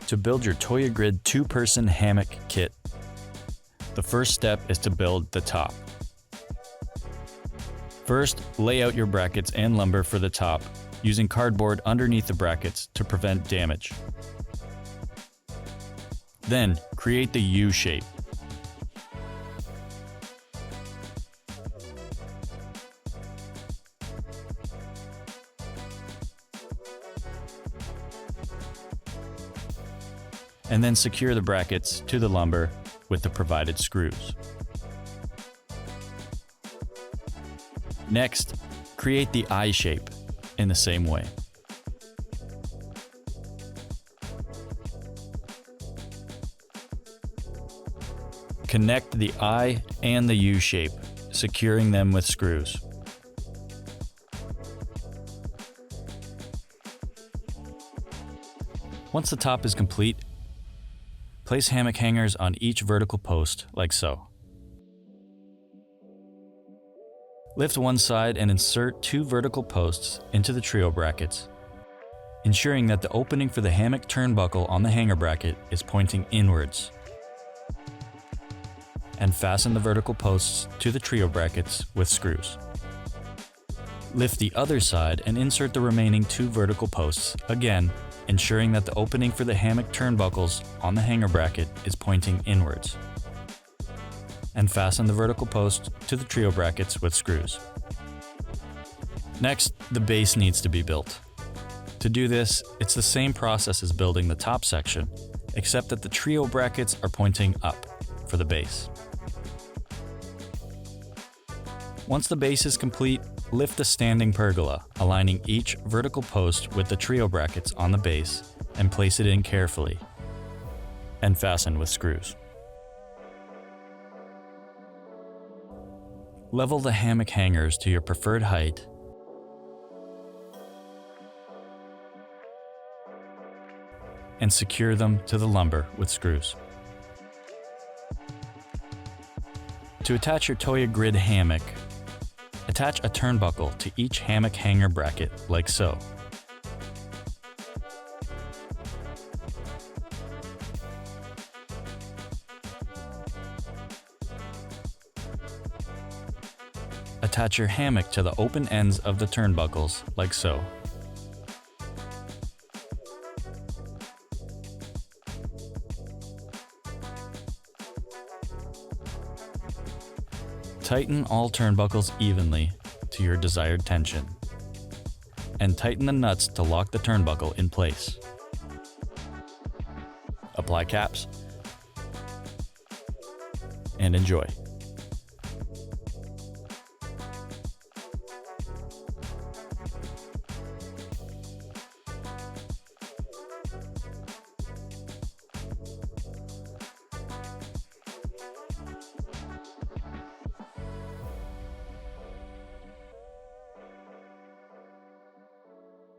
To build your Toja Grid 2-person hammock kit, the first step is to build the top. First, lay out your brackets and lumber for the top, using cardboard underneath the brackets to prevent damage. Then, create the U shape. And then secure the brackets to the lumber with the provided screws. Next, create the I shape in the same way. Connect the I and the U shape, securing them with screws. Once the top is complete, place hammock hangers on each vertical post, like so. Lift one side and insert 2 vertical posts into the trio brackets, ensuring that the opening for the hammock turnbuckle on the hanger bracket is pointing inwards. And fasten the vertical posts to the trio brackets with screws. Lift the other side and insert the remaining 2 vertical posts, again, ensuring that the opening for the hammock turnbuckles on the hanger bracket is pointing inwards. And fasten the vertical post to the trio brackets with screws. Next, the base needs to be built. To do this, it's the same process as building the top section, except that the trio brackets are pointing up for the base. Once the base is complete, lift the standing pergola, aligning each vertical post with the trio brackets on the base, and place it in carefully, and fasten with screws. Level the hammock hangers to your preferred height, and secure them to the lumber with screws. To attach your Toja Grid hammock, attach a turnbuckle to each hammock hanger bracket, like so. Attach your hammock to the open ends of the turnbuckles, like so. Tighten all turnbuckles evenly to your desired tension, and tighten the nuts to lock the turnbuckle in place. Apply caps, and enjoy.